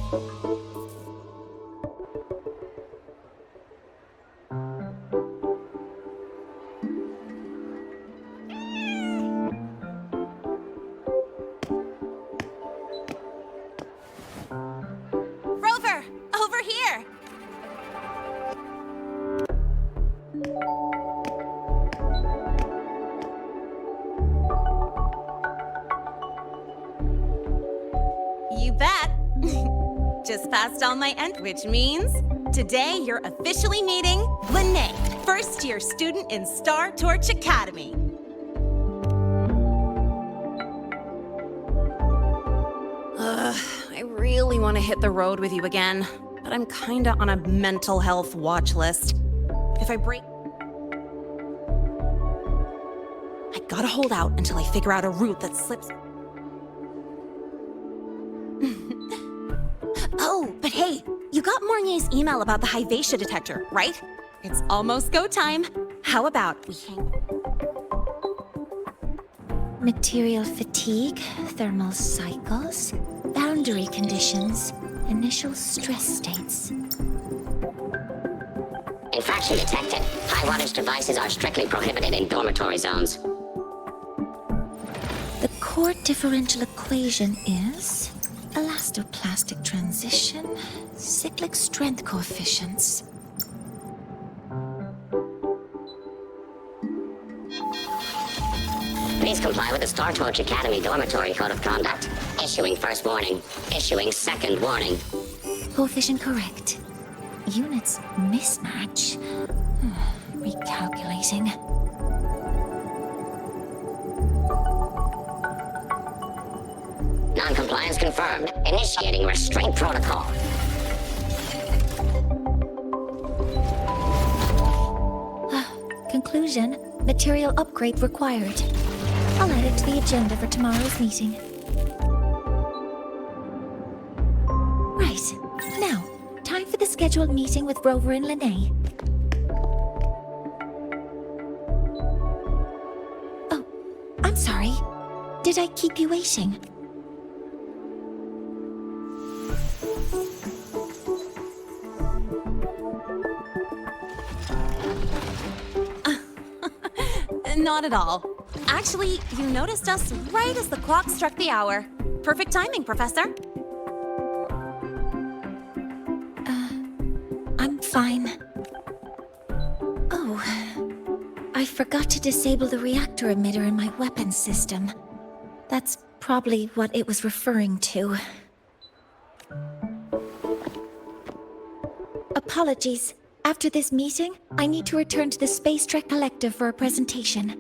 Rover, over here! You bet. Just passed all my which means today you're officially meeting Lene, first-year student in Star Torch Academy. I really want to hit the road with you again, but I'm kinda on a mental health watch list. If I break... I gotta hold out until I figure out a route that slips... Oh, but hey, you got Mornier's email about the Lahai-Roi detector, right? It's almost go time. How about we hang... Material fatigue, thermal cycles, boundary conditions, initial stress states. Infraction detected. High wattage devices are strictly prohibited in dormitory zones. The core differential equation is elastoplastic transition, cyclic strength coefficients. Please comply with the Star Torch Academy Dormitory Code of Conduct. Issuing first warning. Issuing second warning. Coefficient correct. Units mismatch. Recalculating. Non-compliance confirmed. Initiating restraint protocol. Conclusion, material upgrade required. I'll add it to the agenda for tomorrow's meeting. Right. Now, time for the scheduled meeting with Rover and Lene. Oh, I'm sorry. Did I keep you waiting? Not at all. Actually, you noticed us right as the clock struck the hour. Perfect timing, Professor. I'm fine. Oh, I forgot to disable the reactor emitter in my weapons system. That's probably what it was referring to. Apologies. After this meeting, I need to return to the Space Trek Collective for a presentation.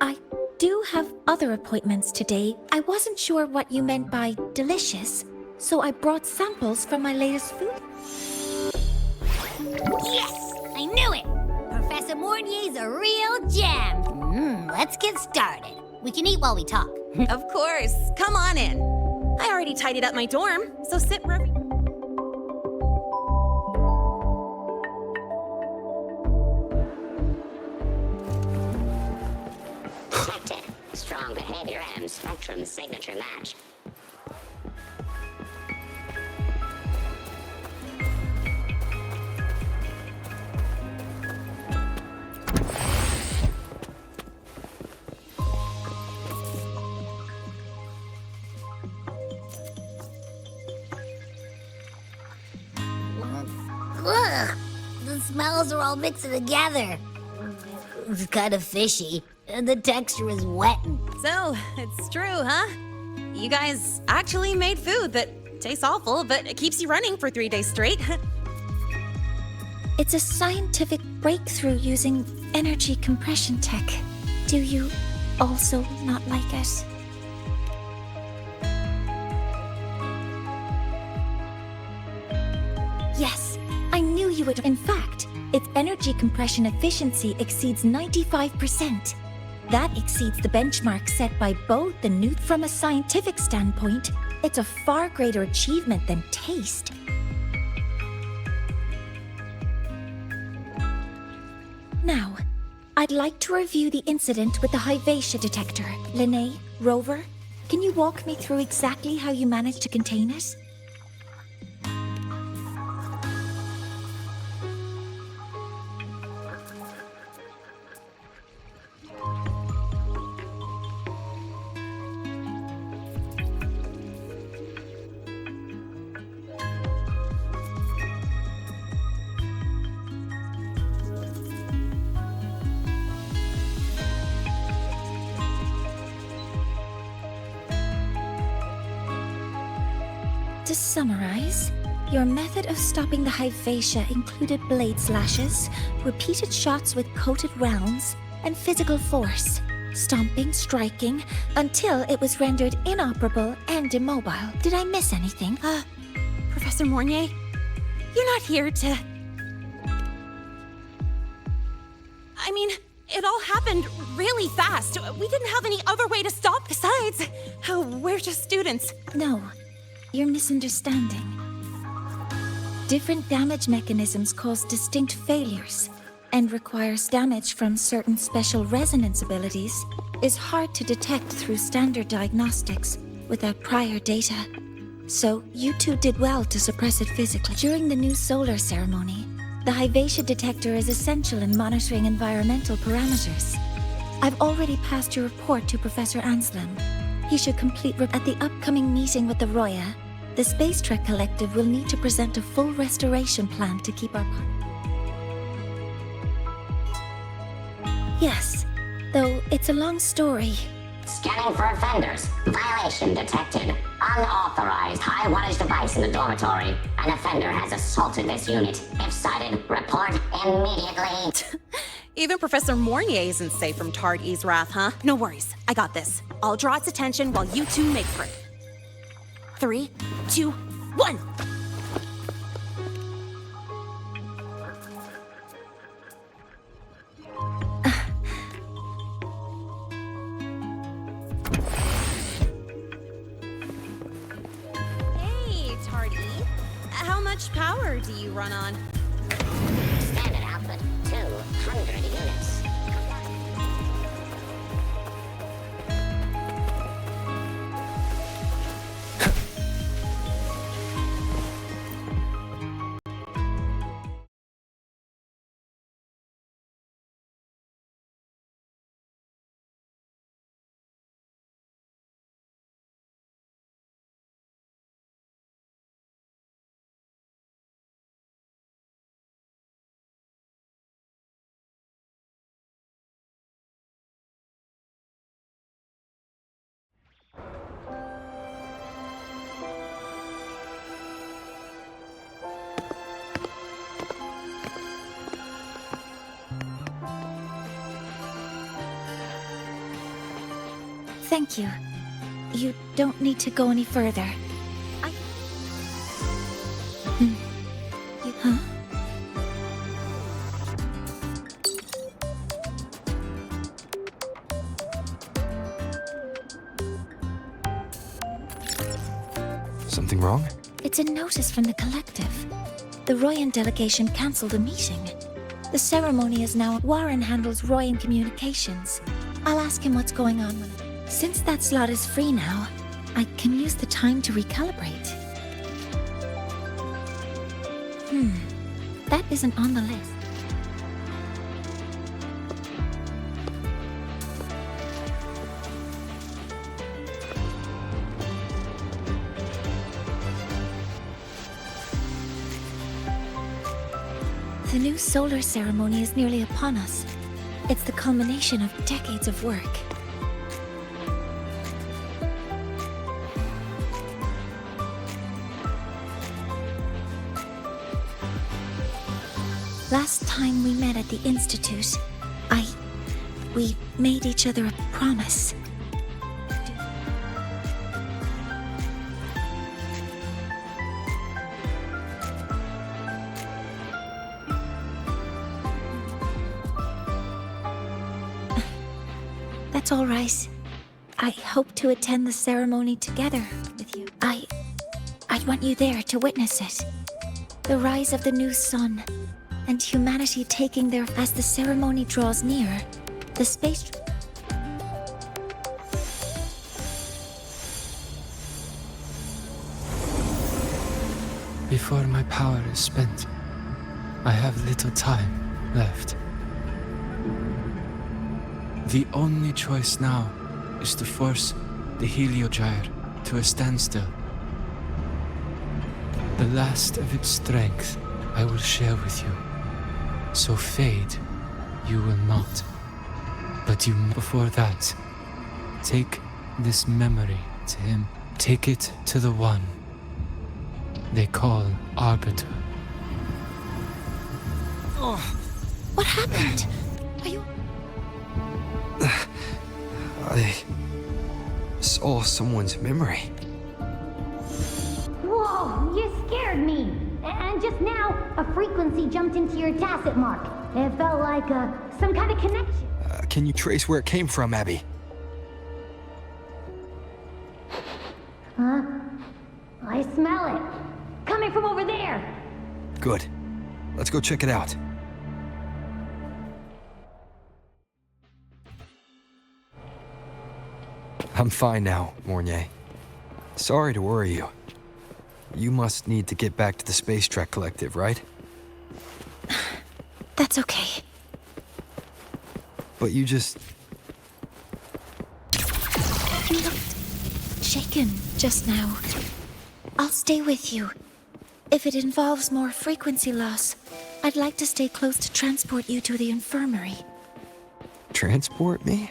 I do have other appointments today. I wasn't sure what you meant by delicious, so I brought samples from my latest food. Yes! I knew it! Professor Mornier's a real gem! Let's get started. We can eat while we talk. Of course. Come on in. I already tidied up my dorm, so sit wherever... Detected. Strong behavior and spectrum signature match. Ugh! The smells are all mixed together. It's kind of fishy, and the texture is wet. So, it's true, huh? You guys actually made food that tastes awful, but it keeps you running for 3 days straight. It's a scientific breakthrough using energy compression tech. Do you also not like it? Yes, I knew you would. In fact, its energy compression efficiency exceeds 95%. That exceeds the benchmark set by both the new. From a scientific standpoint, it's a far greater achievement than taste. Now, I'd like to review the incident with the Lahai-Roi detector. Lene, Rover, Can you walk me through exactly how you managed to contain it? To summarize, your method of stopping the Hyvatia included blade slashes, repeated shots with coated rounds, and physical force, stomping, striking, until it was rendered inoperable and immobile. Did I miss anything? Professor Mornier, you're not here to... I mean, it all happened really fast. We didn't have any other way to stop. Besides, we're just students. No, you're misunderstanding. Different damage mechanisms cause distinct failures, and requires damage from certain special resonance abilities is hard to detect through standard diagnostics without prior data. So, you two did well to suppress it physically. During the new solar ceremony, the Hyvatia detector is essential in monitoring environmental parameters. I've already passed your report to Professor Anselm. He should complete at the upcoming meeting with the Roya. The Space Trek Collective will need to present a full restoration plan to keep our... Yes, though it's a long story. Scanning for offenders. Violation detected. Unauthorized high-wattage device in the dormitory. An offender has assaulted this unit. If sighted, report immediately. Even Professor Mornier isn't safe from Tard E's wrath, huh? No worries, I got this. I'll draw its attention while you two make for it. 3, 2, 1! Hey, Tard E. How much power do you run on? Standard output, 200 units. Thank you. You don't need to go any further. Huh? Something wrong? It's a notice from the collective. The Royan delegation cancelled a meeting. The ceremony is now... Warren handles Royan communications. I'll ask him what's going on when... Since that slot is free now, I can use the time to recalibrate. That isn't on the list. The new solar ceremony is nearly upon us. It's the culmination of decades of work. Last time we met at the Institute, we made each other a promise. That's all right. I hope to attend the ceremony together with you. I'd want you there to witness it. The rise of the new sun, and humanity taking their... As the ceremony draws near, the space... before my power is spent. I have little time left. The only choice now is to force the Heliogyre to a standstill. The last of its strength I will share with you. So fade, you will not. But before that, take this memory to him. Take it to the one they call Arbiter. What happened? Are you... I saw someone's memory. Whoa, you scared me. And just now, a frequency jumped into your tacit mark. It felt like some kind of connection. Can you trace where it came from, Abby? Huh? I smell it. Coming from over there. Good. Let's go check it out. I'm fine now, Mornier. Sorry to worry you. You must need to get back to the Space Trek Collective, right? That's okay. But you just... You looked shaken just now. I'll stay with you. If it involves more frequency loss, I'd like to stay close to transport you to the infirmary. transport me?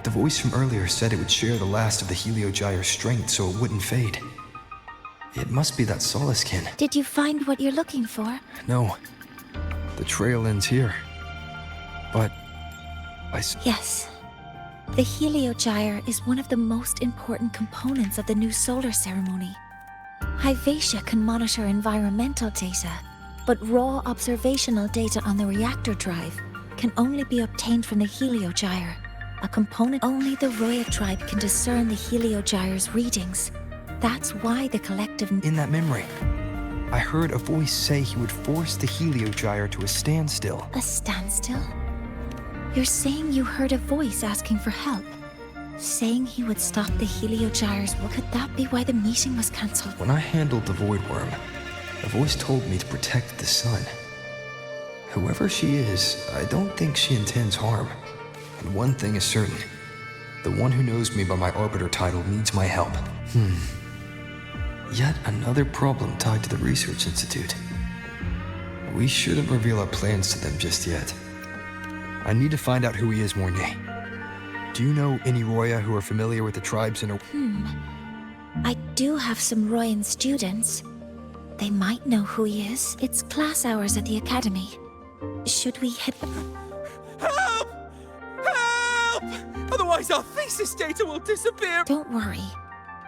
The voice from earlier said it would share the last of the Heliogyre's strength so it wouldn't fade. It must be that Solaskin. Did you find what you're looking for? No. The trail ends here. But... Yes. The Heliogyre is one of the most important components of the new solar ceremony. Hyvatia can monitor environmental data, but raw observational data on the reactor drive can only be obtained from the Heliogyre, a component only the Roya tribe can discern the Heliogyre's readings. That's why the collective... In that memory, I heard a voice say he would force the Heliogyre to a standstill. A standstill? You're saying you heard a voice asking for help? Saying he would stop the Heliogyre's work? Could that be why the meeting was cancelled? When I handled the Void Worm, a voice told me to protect the sun. Whoever she is, I don't think she intends harm. And one thing is certain. The one who knows me by my Arbiter title needs my help. Yet another problem tied to the Research Institute. We shouldn't reveal our plans to them just yet. I need to find out who he is, Mornier. Do you know any Roya who are familiar with the tribes in a... I do have some Royan students. They might know who he is. It's class hours at the academy. Should we head... Help! Help! Otherwise our thesis data will disappear! Don't worry.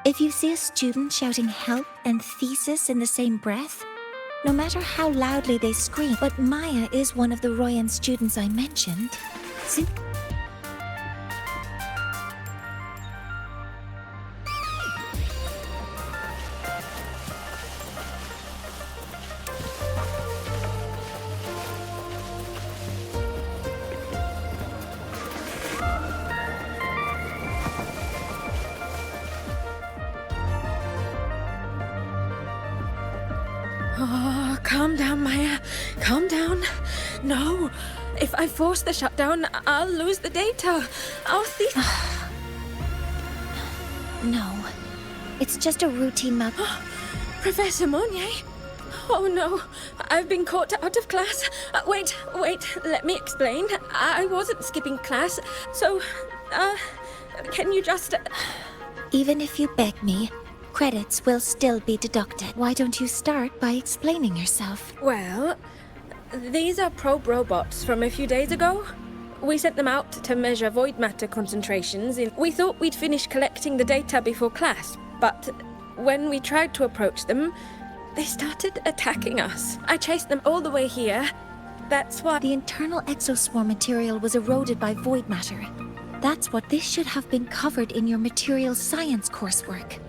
If you see a student shouting help and thesis in the same breath, no matter how loudly they scream, but Maya is one of the Royan students I mentioned. Oh, calm down, Maya. Calm down. No. If I force the shutdown, I'll lose the data. I'll No. It's just a routine map. Professor Monnier? Oh no. I've been caught out of class. Wait. Let me explain. I wasn't skipping class. So, can you just... Even if you beg me, credits will still be deducted. Why don't you start by explaining yourself? Well, these are probe robots from a few days ago. We sent them out to measure void matter concentrations. We thought we'd finish collecting the data before class, but when we tried to approach them, they started attacking us. I chased them all the way here. That's why... The internal exoswarm material was eroded by void matter. That's what this should have been covered in your materials science coursework.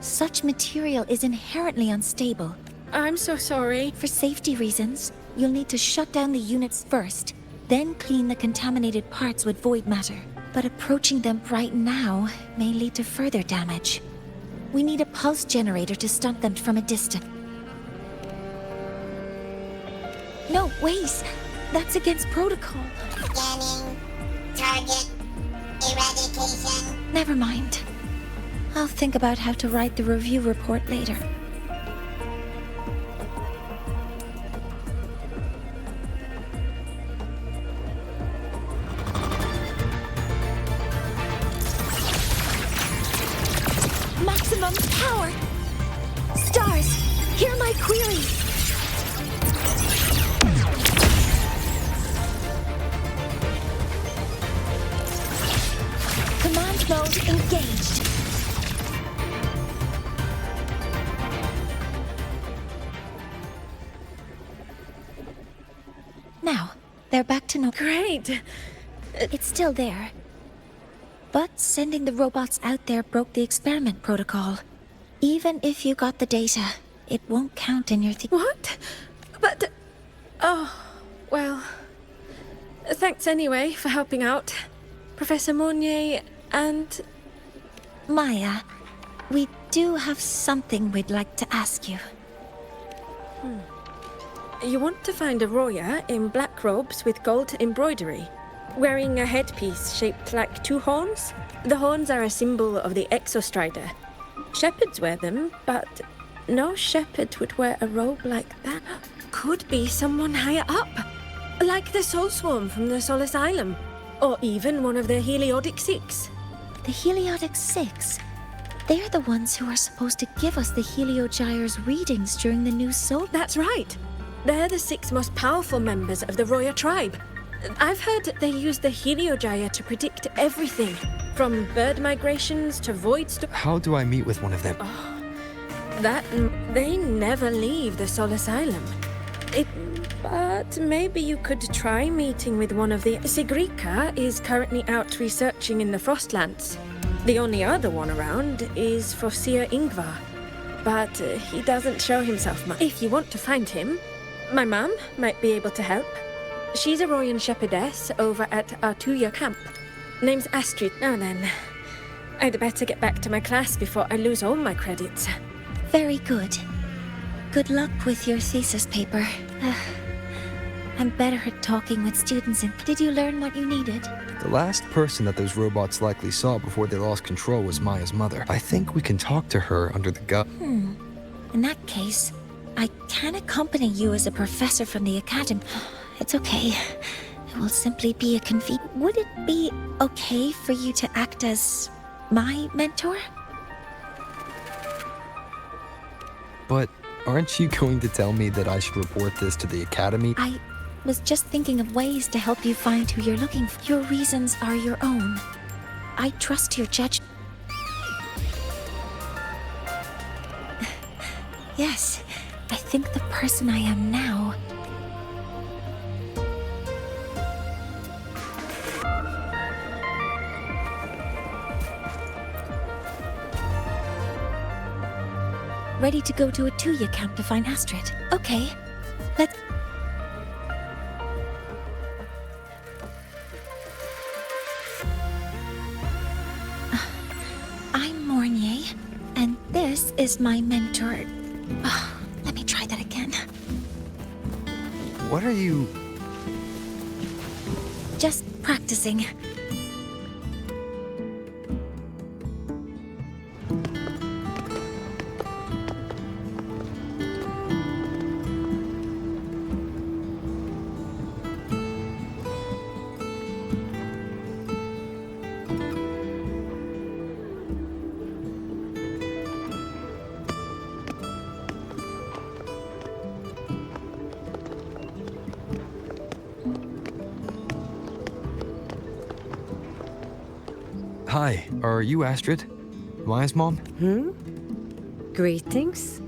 Such material is inherently unstable I'm so sorry. For safety reasons, you'll need to shut down the units first, then clean the contaminated parts with void matter. But approaching them right now may lead to further damage. We need a pulse generator to stun them from a distance. No, wait! That's against protocol. Scanning. Target. Eradication. Never mind. I'll think about how to write the review report later. Maximum power! Stars, hear my query! Command mode engaged. Now, they're back to normal. Great. It's still there. But sending the robots out there broke the experiment protocol. Even if you got the data, it won't count in your What? But... Oh, well... Thanks anyway for helping out. Professor Monnier and... Maya, we do have something we'd like to ask you. You want to find a Roya in black robes with gold embroidery, wearing a headpiece shaped like two horns? The horns are a symbol of the Exostrider. Shepherds wear them, but no shepherd would wear a robe like that. Could be someone higher up, like the Soul Swarm from the Sol Asylum, or even one of the Heliodic Six. The Heliodic Six? They're the ones who are supposed to give us the Heliogyre's readings during the new soul. That's right. They're the 6 most powerful members of the Roya tribe. I've heard they use the Heliogyre to predict everything, from bird migrations to void How do I meet with one of them? They never leave the Sol Asylum. But maybe you could try meeting with one of the... Sigrika is currently out researching in the Frostlands. The only other one around is Fosir Ingvar, but he doesn't show himself much. If you want to find him, my mum might be able to help. She's a Royan shepherdess over at Artuya camp. Name's Astrid. Now then, I'd better get back to my class before I lose all my credits. Very good. Good luck with your thesis paper. I'm better at talking with students. Did you learn what you needed? The last person that those robots likely saw before they lost control was Maya's mother. I think we can talk to her under the In that case, I can accompany you as a professor from the academy. It's okay. It will simply be a Would it be okay for you to act as my mentor? But aren't you going to tell me that I should report this to the academy? I was just thinking of ways to help you find who you're looking for. Your reasons are your own. I trust your judgment. Yes, I think the person I am now. Ready to go to a Tuya camp to find Astrid. Okay, let's... I'm Mornier, and this is my mentor. Let me try that again. What are you... Just practicing. Hi, are you Astrid? Maya's mom? Greetings.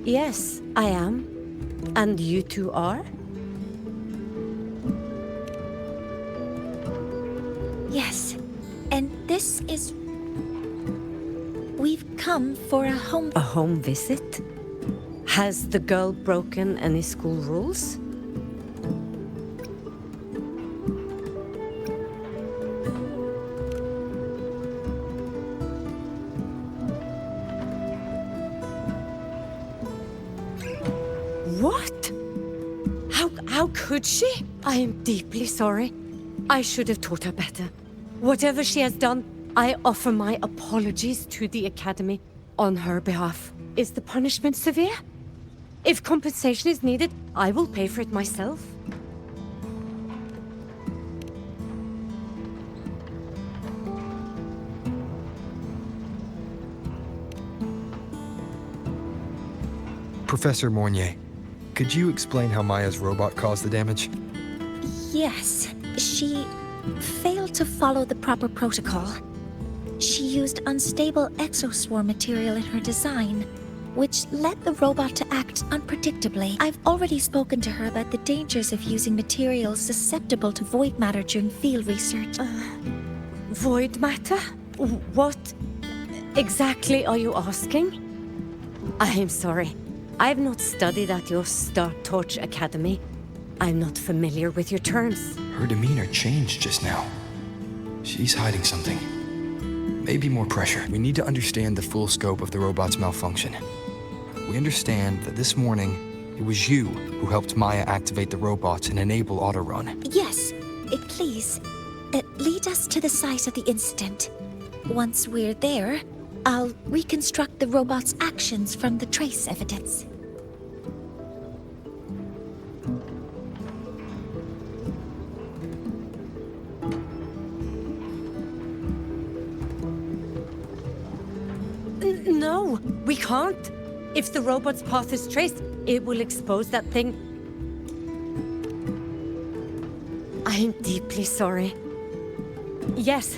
Yes, I am. And you two are? Yes, and this is... We've come for a home... A home visit? Has the girl broken any school rules? What? How could she? I am deeply sorry. I should have taught her better. Whatever she has done, I offer my apologies to the Academy on her behalf. Is the punishment severe? If compensation is needed, I will pay for it myself. Professor Mornier, could you explain how Maya's robot caused the damage? Yes, she failed to follow the proper protocol. She used unstable exoswarm material in her design, which led the robot to act unpredictably. I've already spoken to her about the dangers of using materials susceptible to void matter during field research. Void matter? What exactly are you asking? I am sorry. I have not studied at your Star Torch Academy. I'm not familiar with your terms. Her demeanor changed just now. She's hiding something. Maybe more pressure. We need to understand the full scope of the robot's malfunction. We understand that this morning, it was you who helped Maya activate the robots and enable auto-run. Yes, please, lead us to the site of the incident. Once we're there, I'll reconstruct the robot's actions from the trace evidence. No, we can't. If the robot's path is traced, it will expose that thing. I am deeply sorry. Yes,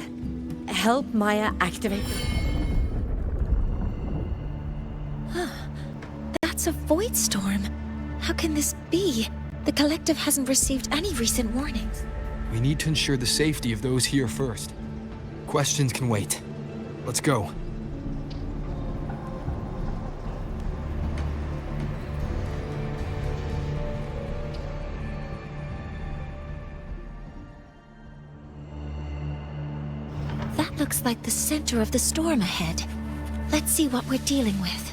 help Maya activate. That's a void storm. How can this be? The collective hasn't received any recent warnings. We need to ensure the safety of those here first. Questions can wait. Let's go. That looks like the center of the storm ahead. Let's see what we're dealing with.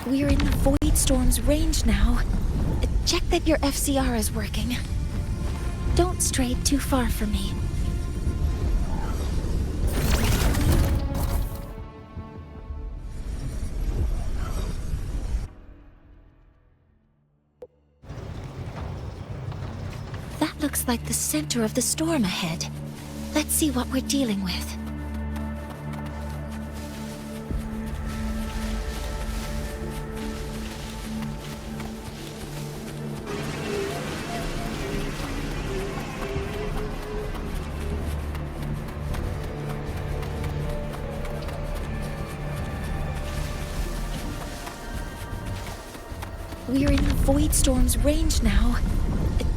We're in the void storm's range now. Check that your FCR is working. Don't stray too far from me. That looks like the center of the storm ahead. Let's see what we're dealing with. We're in the void storm's range now.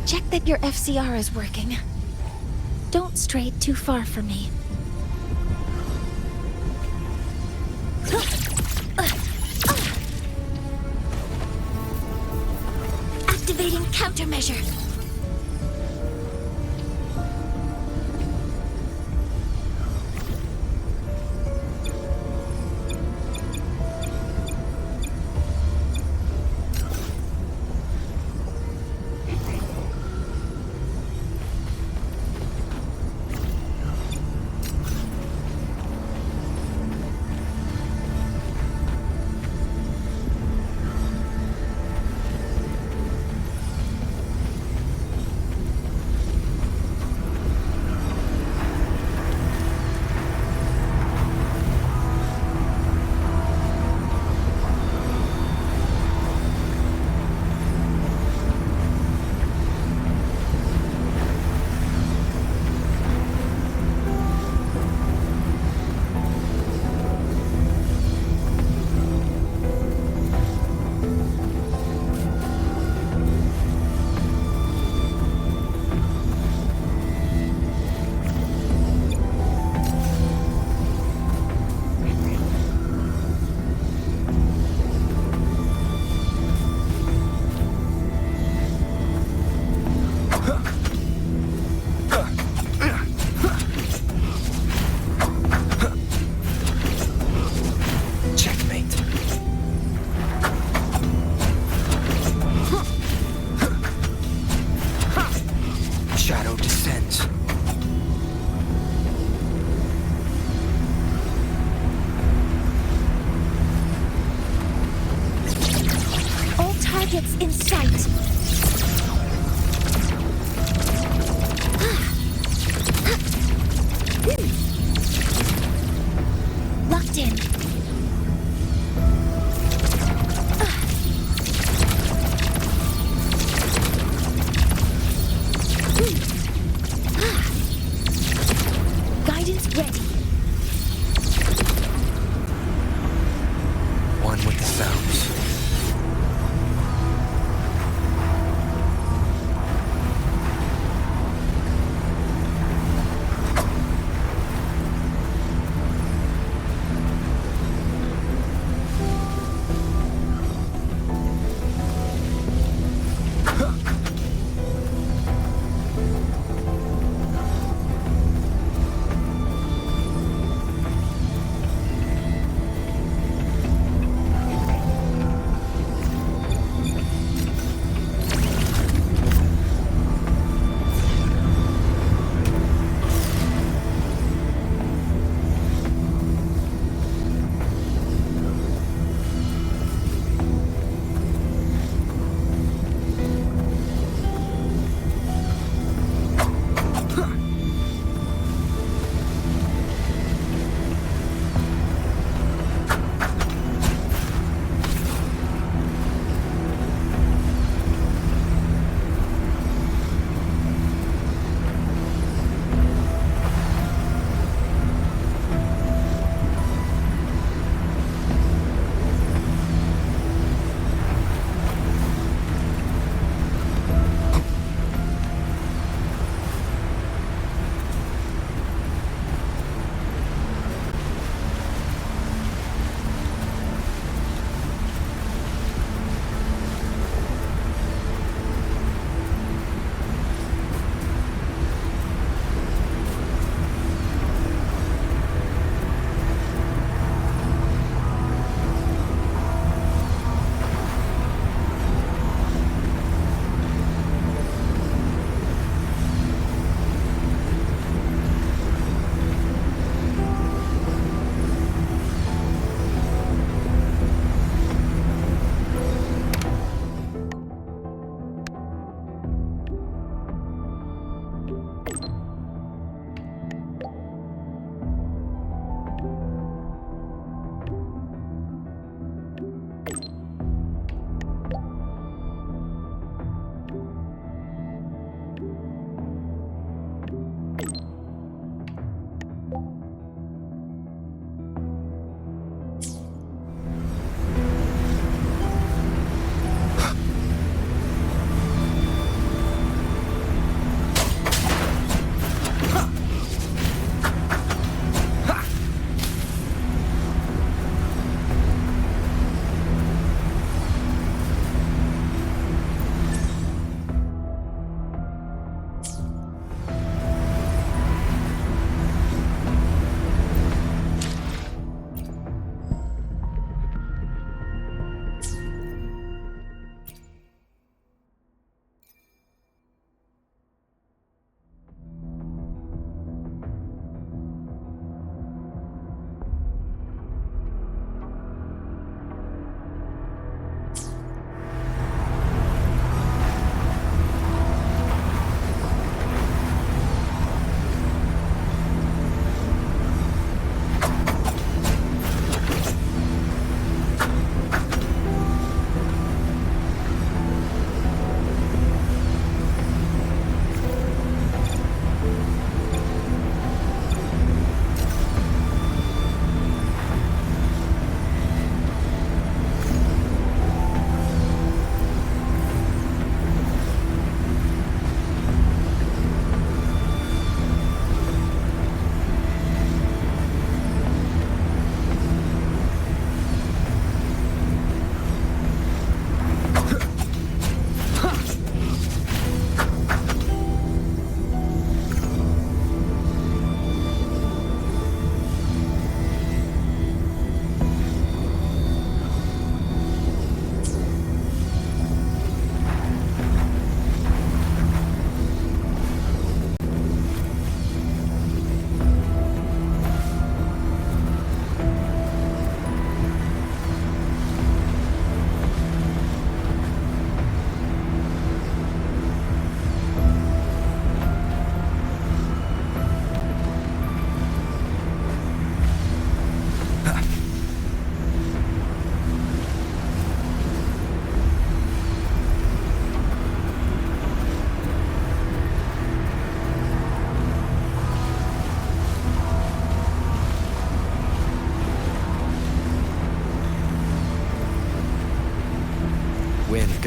Check that your FCR is working. Don't stray too far from me. Activating countermeasure. Targets in sight. Locked in. Guidance ready. One with the sounds.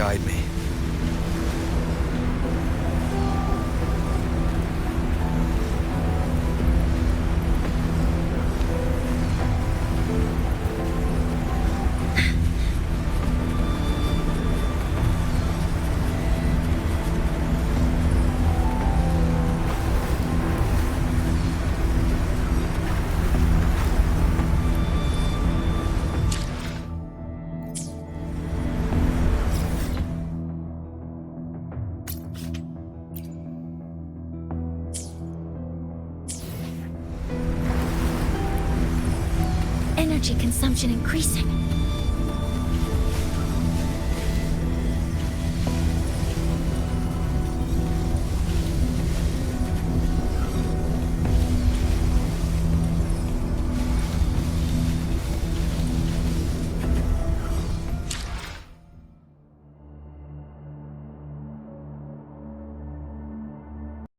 guide me. Energy consumption increasing.